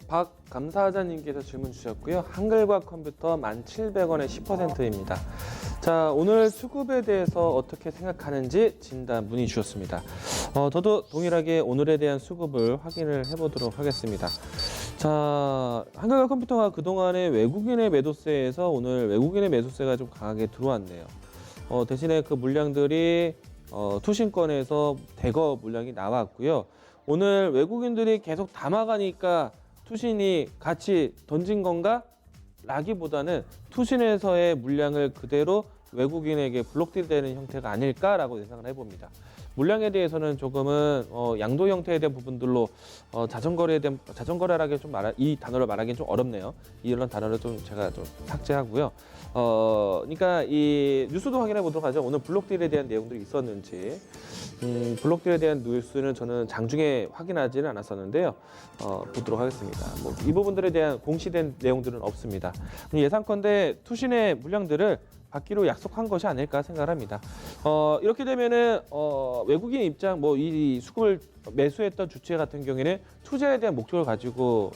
박 감사하자님께서 질문 주셨고요. 한글과 컴퓨터 1,700원에 10%입니다. 자, 오늘 수급에 대해서 어떻게 생각하는지 진단 문의 주셨습니다. 저도 동일하게 오늘에 대한 수급을 확인을 해보도록 하겠습니다. 자, 한글과 컴퓨터가 그동안의 외국인의 매도세에서 오늘 외국인의 매도세가 좀 강하게 들어왔네요. 대신에 그 물량들이 투신권에서 대거 물량이 나왔고요. 오늘 외국인들이 계속 담아가니까 투신이 같이 던진 건가? 라기보다는 투신에서의 물량을 그대로 외국인에게 블록되는 형태가 아닐까라고 예상을 해봅니다. 물량에 대해서는 조금은 양도 형태에 대한 부분들로 자전거래라기 이 단어를 말하기는 좀 어렵네요. 이런 단어를 좀 제가 좀 삭제하고요. 그러니까 이 뉴스도 확인해 보도록 하죠. 오늘 블록딜에 대한 내용들이 있었는지. 블록딜에 대한 뉴스는 저는 장중에 확인하지는 않았었는데요. 보도록 하겠습니다. 이 부분들에 대한 공시된 내용들은 없습니다. 예상컨대 투신의 물량들을 받기로 약속한 것이 아닐까 생각을 합니다. 이렇게 되면은 외국인 입장 이 수급을 매수했던 주체 같은 경우에는 투자에 대한 목적을 가지고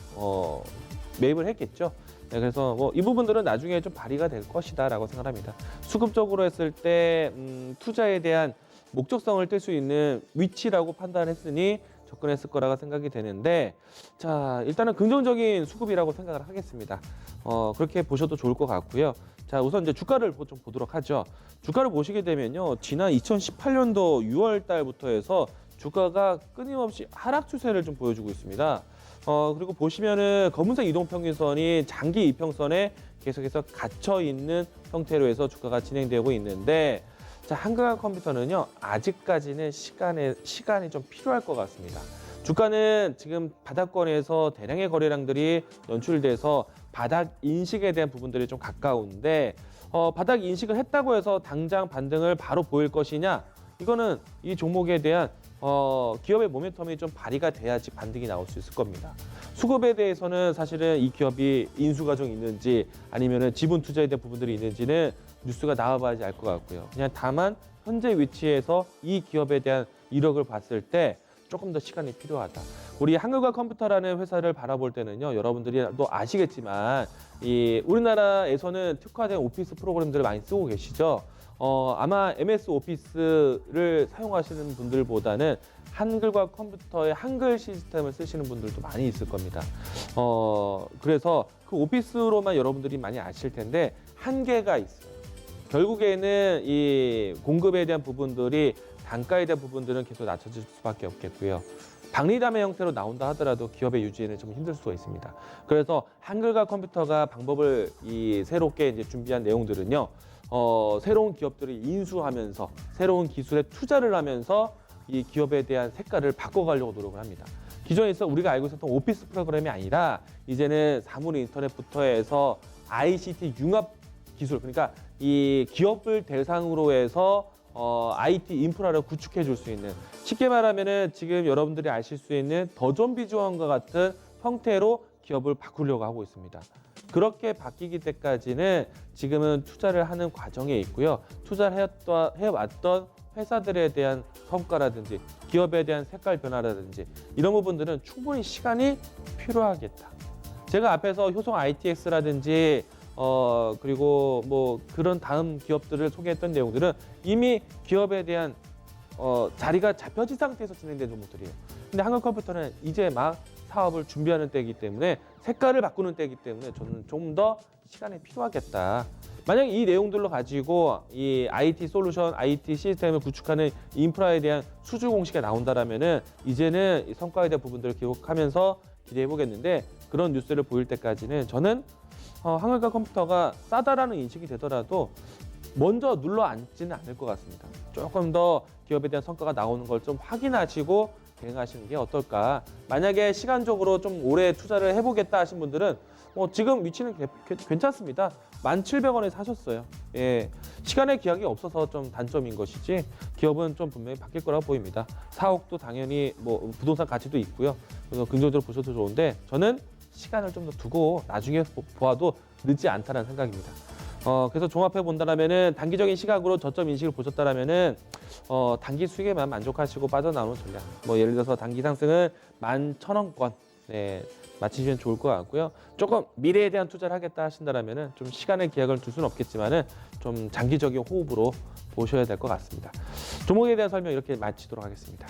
매입을 했겠죠. 네, 그래서 이 부분들은 나중에 좀 발휘가 될 것이다라고 생각합니다. 수급적으로 했을 때 투자에 대한 목적성을 뗄 수 있는 위치라고 판단했으니 접근했을 거라고 생각이 되는데, 자, 일단은 긍정적인 수급이라고 생각을 하겠습니다. 그렇게 보셔도 좋을 것 같고요. 자, 우선 이제 주가를 좀 보도록 하죠. 주가를 보시게 되면요, 지난 2018년도 6월 달부터 해서 주가가 끊임없이 하락 추세를 좀 보여주고 있습니다. 그리고 보시면은 검은색 이동평균선이 장기 이평선에 계속해서 갇혀 있는 형태로 해서 주가가 진행되고 있는데, 자, 한글과 컴퓨터는요, 아직까지는 시간이 좀 필요할 것 같습니다. 주가는 지금 바닥권에서 대량의 거래량들이 연출돼서 바닥 인식에 대한 부분들이 좀 가까운데, 바닥 인식을 했다고 해서 당장 반등을 바로 보일 것이냐? 이거는 이 종목에 대한 기업의 모멘텀이 좀 발휘가 돼야지 반등이 나올 수 있을 겁니다. 수급에 대해서는 사실은 이 기업이 인수가 좀 있는지 아니면은 지분 투자에 대한 부분들이 있는지는 뉴스가 나와봐야지 알 것 같고요. 그냥 다만 현재 위치에서 이 기업에 대한 이력을 봤을 때 조금 더 시간이 필요하다. 우리 한글과 컴퓨터라는 회사를 바라볼 때는요, 여러분들이 또 아시겠지만 이 우리나라에서는 특화된 오피스 프로그램들을 많이 쓰고 계시죠. 아마 MS 오피스를 사용하시는 분들보다는 한글과 컴퓨터의 한글 시스템을 쓰시는 분들도 많이 있을 겁니다. 그래서 그 오피스로만 여러분들이 많이 아실 텐데 한계가 있어요. 결국에는 이 공급에 대한 부분들이 단가에 대한 부분들은 계속 낮춰질 수밖에 없겠고요. 박리담의 형태로 나온다 하더라도 기업의 유지에는 좀 힘들 수가 있습니다. 그래서 한글과 컴퓨터가 방법을 새롭게 이제 준비한 내용들은요. 새로운 기업들을 인수하면서 새로운 기술에 투자를 하면서 이 기업에 대한 색깔을 바꿔가려고 노력을 합니다. 기존에 있어 우리가 알고 있었던 오피스 프로그램이 아니라 이제는 사물 인터넷부터 해서 ICT 융합 기술, 그러니까 이 기업을 대상으로 해서 IT 인프라를 구축해 줄 수 있는, 쉽게 말하면은 지금 여러분들이 아실 수 있는 더존 비즈원과 같은 형태로 기업을 바꾸려고 하고 있습니다. 그렇게 바뀌기 때까지는 지금은 투자를 하는 과정에 있고요. 투자를 해왔던 회사들에 대한 성과라든지 기업에 대한 색깔 변화라든지 이런 부분들은 충분히 시간이 필요하겠다. 제가 앞에서 효성 ITX라든지 그리고 그런 다음 기업들을 소개했던 내용들은 이미 기업에 대한 자리가 잡혀진 상태에서 진행된 종목들이에요. 근데 한글컴퓨터는 이제 막 사업을 준비하는 때이기 때문에 색깔을 바꾸는 때이기 때문에 저는 좀 더 시간이 필요하겠다. 만약 이 내용들로 가지고 이 IT 솔루션, IT 시스템을 구축하는 인프라에 대한 수주 공시가 나온다라면은 이제는 이 성과에 대한 부분들을 기록하면서 기대해 보겠는데, 그런 뉴스를 보일 때까지는 저는 한글과 컴퓨터가 싸다라는 인식이 되더라도 먼저 눌러 앉지는 않을 것 같습니다. 조금 더 기업에 대한 성과가 나오는 걸 좀 확인하시고 대응하시는 게 어떨까. 만약에 시간적으로 좀 오래 투자를 해보겠다 하신 분들은 지금 위치는 괜찮습니다. 1,700원에 사셨어요. 예, 시간의 기약이 없어서 좀 단점인 것이지 기업은 좀 분명히 바뀔 거라고 보입니다. 사옥도 당연히 부동산 가치도 있고요. 그래서 긍정적으로 보셔도 좋은데 저는 시간을 좀 더 두고 나중에 보아도 늦지 않다는 생각입니다. 그래서 종합해 본다라면은 단기적인 시각으로 저점 인식을 보셨다라면은 단기 수익에만 만족하시고 빠져나오는 전략. 예를 들어서 단기 상승은 11,000원권, 네, 마치시면 좋을 것 같고요. 조금 미래에 대한 투자를 하겠다 하신다면은 좀 시간의 기약을 둘 수는 없겠지만은 좀 장기적인 호흡으로 보셔야 될 것 같습니다. 종목에 대한 설명 이렇게 마치도록 하겠습니다.